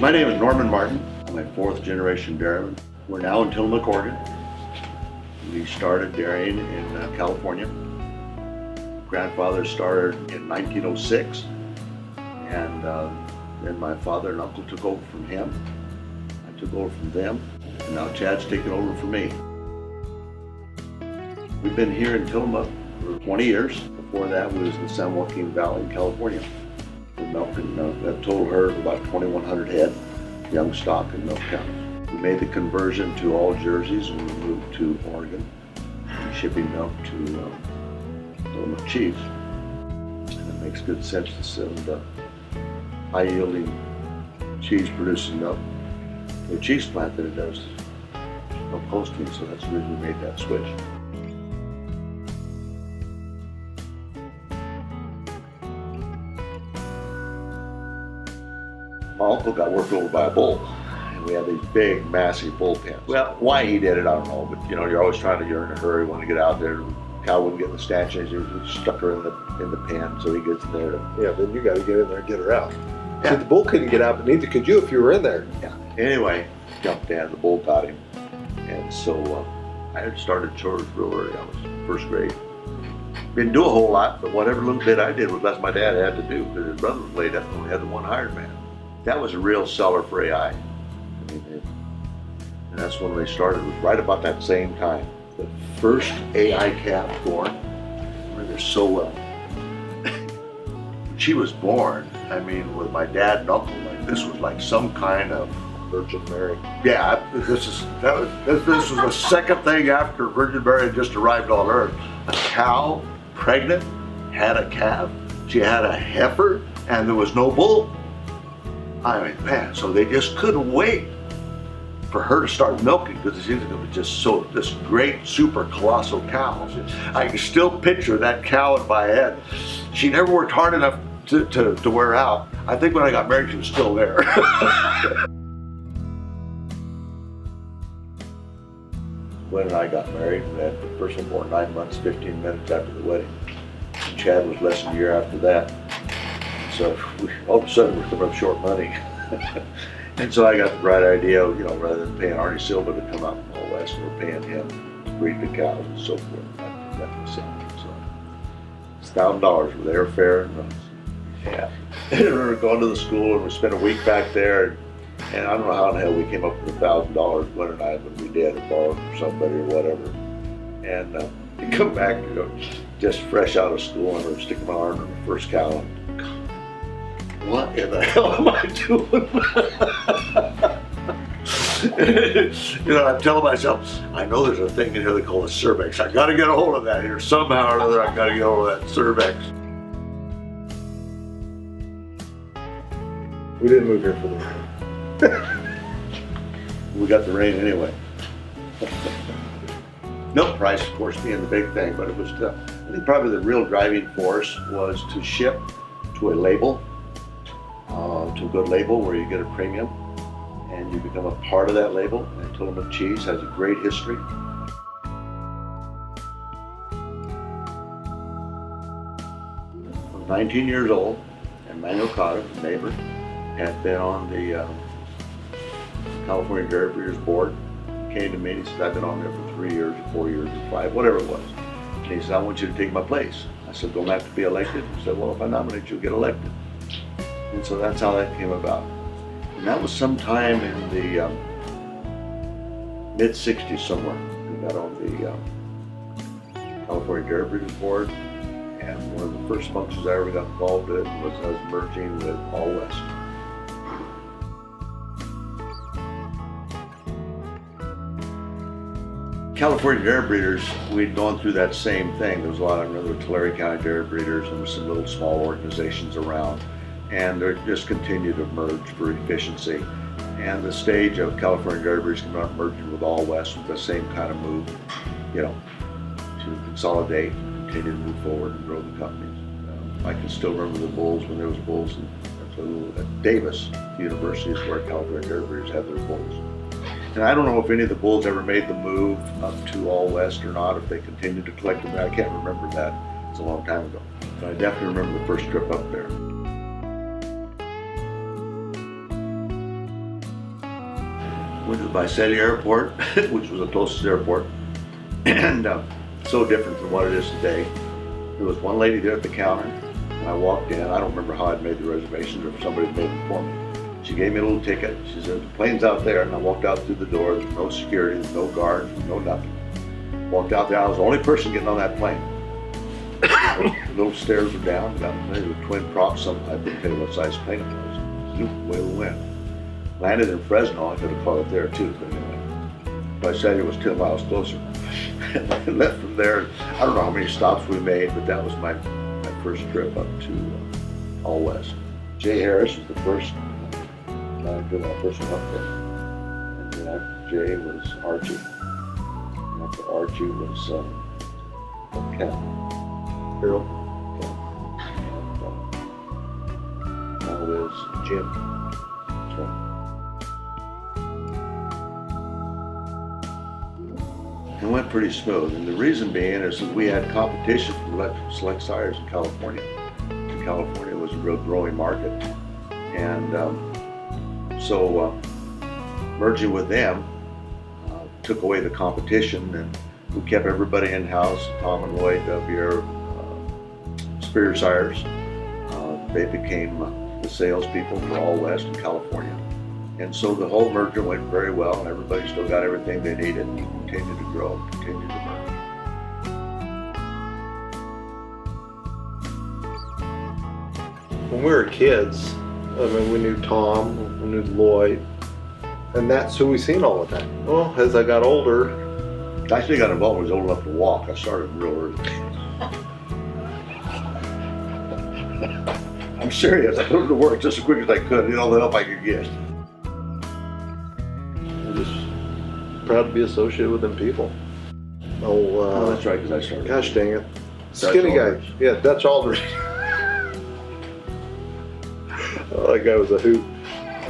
My name is Norman Martin. I'm a fourth generation dairyman. We're now in Tillamook, Oregon. We started dairying in California. Grandfather started in 1906, and then my father and uncle took over from him. I took over from them, and now Chad's taken over from me. We've been here in Tillamook for 20 years. Before that, we was in the San Joaquin Valley in California. We're milking a total herd of about 2,100 head, young stock and milk cows. We made the conversion to all jerseys and we moved to Oregon, shipping milk to Tillamook Cheese. And it makes good sense to send high-yielding cheese-producing milk to a cheese plant than it does milk posting, so that's the reason we made that switch. My uncle got worked over by a bull, and we had these big, massive bull pens. Well, why he did it, I don't know, but you know, you're always trying to, you're in a hurry, want to get out there. The cow wouldn't get in the stanchions, he stuck her in the pen, so he gets in there. Yeah, then you got to get in there and get her out. Yeah. See, the bull couldn't get out, but neither could you if you were in there. Yeah. Anyway, jumped in, the bull got him, and so I had started chores real early. I was first grade. Didn't do a whole lot, but whatever little bit I did was that's my dad had to do, because his brother was laid up and only had the one hired man. That was a real seller for AI. And that's when they started. It was right about that same time. The first AI calf born, I remember so well. She was born, I mean, with my dad and uncle, like this was like some kind of Virgin Mary. Yeah, this was the second thing after Virgin Mary had just arrived on Earth. A cow, pregnant, had a calf, she had a heifer, and there was no bull. I mean, man, so they just couldn't wait for her to start milking because it was just so, this great, super colossal cow. I can still picture that cow in my head. She never worked hard enough to wear out. I think when I got married, she was still there. When I got married, we had the first one born 9 months, 15 minutes after the wedding. And Chad was less than a year after that. So all of a sudden we're coming up short money. And so I got the bright idea, you know, rather than paying Arnie Silva to come out from all west, we're paying him to breed the cows and so forth. That was it. So it's $1,000 with airfare and runs. Yeah. I remember going to the school and we spent a week back there, and I don't know how in the hell we came up with $1,000 winter night, but we did, or borrowed from somebody or whatever. And you come back, you know, just fresh out of school, and I'm sticking my arm in the first cow. What in the hell am I doing? You know, I'm telling myself, I know there's a thing in here they call a cervix. I got to get a hold of that here somehow or another. I got to get a hold of that cervix. We didn't move here for the rain. We got the rain anyway. Milk price, of course, being the big thing, but it was tough. I think probably the real driving force was to ship to a label. To a good label where you get a premium and you become a part of that label. And Tillamook Cheese has a great history. I'm 19 years old, and Manuel Cotta, a neighbor, had been on the California Dairy Breeders Board. He came to me and he said, I've been on there for 3 years or 4 years or 5, whatever it was. And he said, I want you to take my place. I said, don't I have to be elected? He said, well, if I nominate you, you'll get elected. And so that's how that came about. And that was sometime in the mid-60s somewhere. We got on the California Dairy Breeders Board, and one of the first functions I ever got involved in was us merging with All West. California Dairy Breeders, we'd gone through that same thing. There was a lot of other Tulare County Dairy Breeders, and there were some little small organizations around. And they just continue to merge for efficiency. And the stage of California Dairy Breeders coming out merging with All West with the same kind of move, you know, to consolidate, continue to move forward and grow the companies. I can still remember the bulls when there was bulls at Davis University is where California Dairy Breeders had their bulls. And I don't know if any of the bulls ever made the move up to All West or not, if they continued to collect them. I can't remember that. It's a long time ago. But I definitely remember the first trip up there. went to the Visalia Airport, which was the closest airport, and so different from what it is today. There was one lady there at the counter, and I walked in. I don't remember how I'd made the reservations or if somebody had made them for me. She gave me a little ticket. She said, the plane's out there, and I walked out through the door. There's no security, there's no guards, no nothing. Walked out there. I was the only person getting on that plane. The little stairs were down. There were twin props. I couldn't tell you what size plane it was. Zoop, away we went. Landed in Fresno. I could have caught it there too, but anyway. Visalia was 10 miles closer. And I left from there. I don't know how many stops we made, but that was my first trip up to All West. Jay Harris was the first. I did my first one up there. And then after Jay was Archie. And after Archie was Ken. Harold, And now is Jim. That's right. It went pretty smooth, and the reason being is that we had competition from Select Sires in California. And California was a real growing market, and so merging with them took away the competition, and we kept everybody in-house. Tom and Lloyd Beer, Superior Sires, they became the salespeople for All West in California. And so the whole merger went very well, and everybody still got everything they needed, and we continued to grow, continued to merge. When we were kids, I mean, we knew Tom, we knew Lloyd, and that's who we seen all the time. Well, as I got older, I actually got involved when I was old enough to walk. I started real early. I'm serious. I went to work just as quick as I could, all the help I could get. I'm just proud to be associated with them people. Oh, that's right, because I started. Gosh dang it. Dutch Skinny guy. Aldridge. Yeah, Dutch Aldridge. Oh, that guy was a hoot.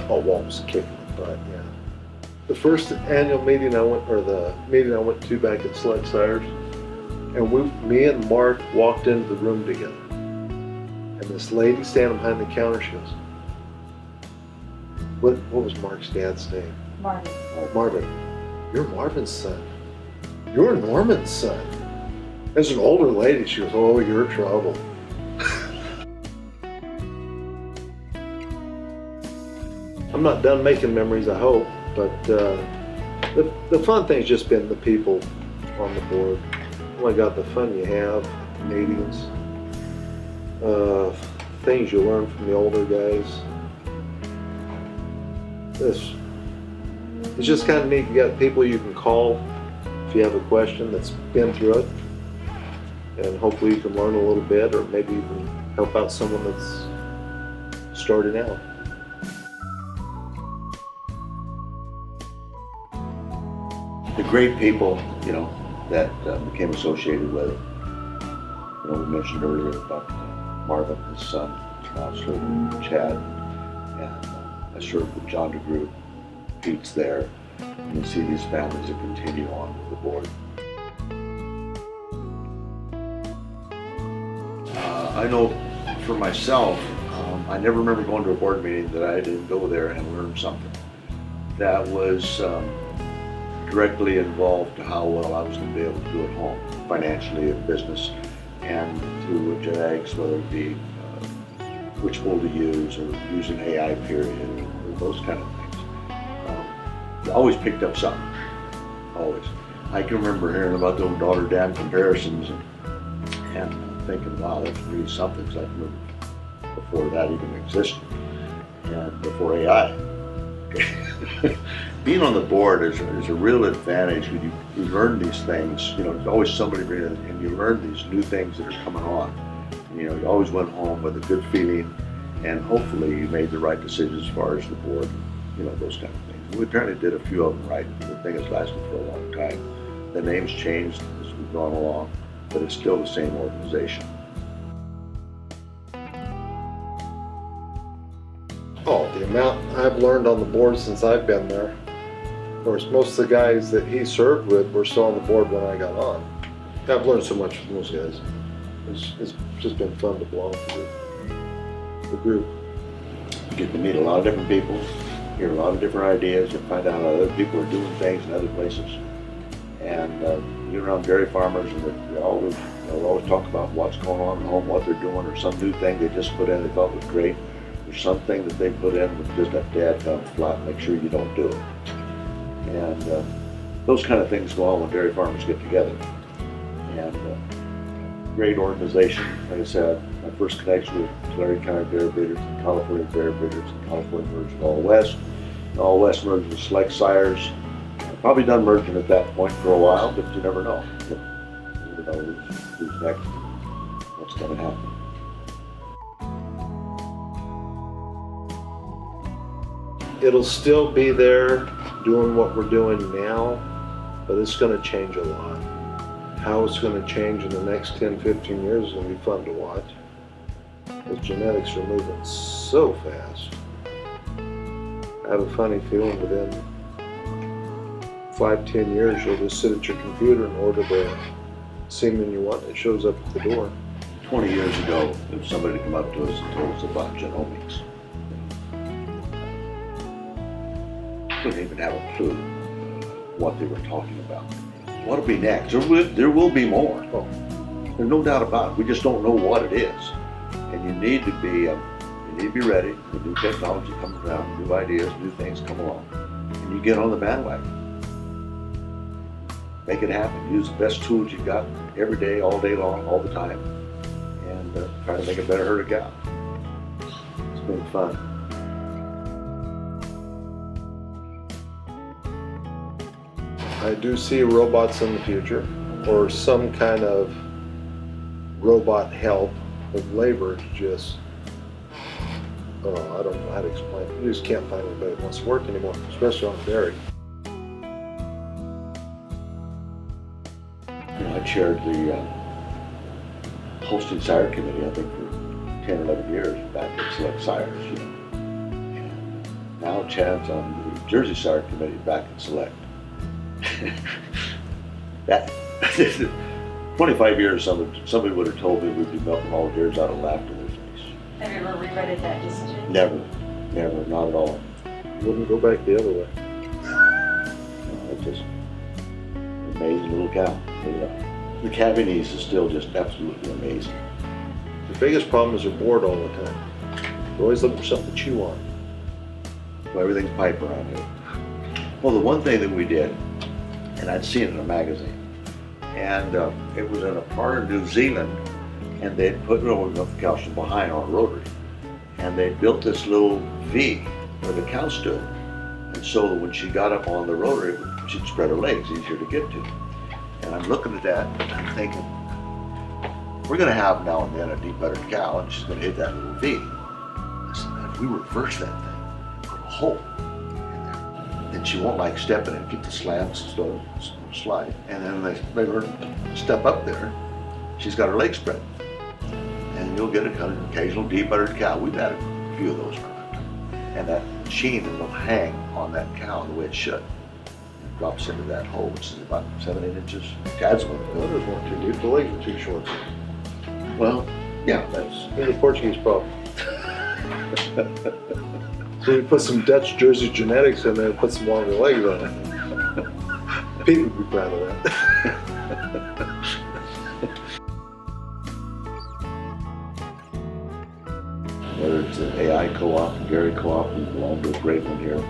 Oh, Walt was kicking the butt, yeah. The first annual meeting I went, or the meeting I went to back at Select Sires, and me and Mark walked into the room together. And this lady standing behind the counter, she goes, what was Mark's dad's name? Marvin. Marvin. You're Marvin's son. You're Norman's son. As an older lady, she goes, oh, you're trouble. I'm not done making memories, I hope, but the fun thing's just been the people on the board. Oh my God, the fun you have, meetings, things you learn from the older guys. It's just kind of neat. You got people you can call if you have a question that's been through it, and hopefully you can learn a little bit, or maybe even help out someone that's starting out. The great people, that became associated with it. We mentioned earlier about Marvin, his son, now served with Chad, and I served with John DeGroot. Pete's there, and you see these families that continue on with the board. I know for myself, I never remember going to a board meeting that I didn't go there and learn something that was directly involved to how well I was going to be able to do at home, financially, in business, and through JAGs, whether it be which bull to use, or using AI period, or those kind of things. I always picked up something, always. I can remember hearing about the old daughter-dad comparisons and thinking, wow, that's really something, because I can remember before that even existed, and before AI. Being on the board is a real advantage. When you learn these things, there's always somebody bringing, and you learn these new things that are coming on. You always went home with a good feeling, and hopefully you made the right decisions as far as the board, those kind of things. We apparently did a few of them right. The thing has lasted for a long time. The name's changed as we've gone along, but it's still the same organization. Oh, the amount I've learned on the board since I've been there. Of course, most of the guys that he served with were still on the board when I got on. I've learned so much from those guys. It's just been fun to belong to the group. You get to meet a lot of different people, hear a lot of different ideas, you find out how other people are doing things in other places. And you're around dairy farmers, and they always, they'll always talk about what's going on at home, what they're doing, or some new thing they just put in they thought was great, or something that they put in with just that dad come flat, make sure you don't do it. And those kind of things go on when dairy farmers get together. And great organization. Like I said, my first connection with Tulare County Dairy Breeders, California Dairy Breeders, and California merged with All West. And All West merged with Select Sires. Probably done merging at that point for a while, but you never know. You never know who's next, what's going to happen. It'll still be there doing what we're doing now, but it's gonna change a lot. How it's gonna change in the next 10, 15 years is gonna be fun to watch. The genetics are moving so fast. I have a funny feeling within 5, 10 years, you'll just sit at your computer and order the semen you want, and it shows up at the door. 20 years ago, if somebody come up to us and told us about genomics, we didn't even have a clue what they were talking about. What'll be next? There will be more. Oh. There's no doubt about it. We just don't know what it is. And you need to be ready. The new technology comes around, new ideas, new things come along, and you get on the bandwagon. Make it happen. Use the best tools you've got every day, all day long, all the time, and try to make a better herd of cows. It's been fun. I do see robots in the future, or some kind of robot help with labor. It's just, I don't know how to explain it. You just can't find anybody that wants to work anymore, especially on dairy. I chaired the hosting sire committee, I think, for 10 or 11 years back at Select Sires, And now Chad's on the Jersey Sire committee back at Select. That 25 years, somebody would have told me we'd be milking all the deers out of laughter in their face. Have you ever regretted that decision? Never, not at all. Wouldn't go back the other way. It's just an amazing little cow. The calving ease is still just absolutely amazing. The biggest problem is they're bored all the time. They're always looking for something to chew on. So everything's pipe around here. Well, the one thing that we did, and I'd seen it in a magazine, and it was in a part of New Zealand, and they'd put the cows from behind on a rotary, and they built this little V where the cow stood, and so that when she got up on the rotary, she'd spread her legs, easier to get to. And I'm looking at that, and I'm thinking, we're going to have now and then a deep buttered cow, and she's going to hit that little V. I said, man, if we reverse that thing, put a hole in there, then she won't like step in it, keep the slants so slide. And then they learn to step up there, she's got her legs spread. And you'll get an occasional deep buttered cow. We've had a few of those around. And that sheen will hang on that cow the way it should. Drops into that hole, which is about 7, 8 inches. Chad's one of The those. others weren't too deep, the legs were too short. Well, yeah, that's. It's a Portuguese problem. So we put some Dutch Jersey genetics in there and put some longer legs on it. Pete would be proud of that. Whether it's an AI co-op, a dairy co-op, we belong to a great one here.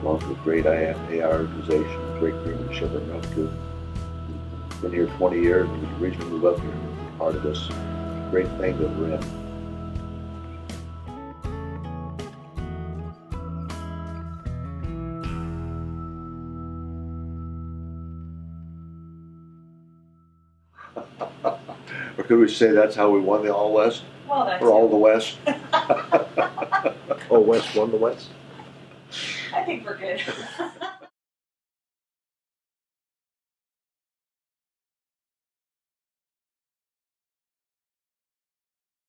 Belong to a great AI organization, great cream and sugar milk too. Been here 20 years, and was originally moved up here, part of this great thing that we're in. Or could we say that's how we won the All West? Well, that's Or all the West? Oh, West won the West? I think we're good.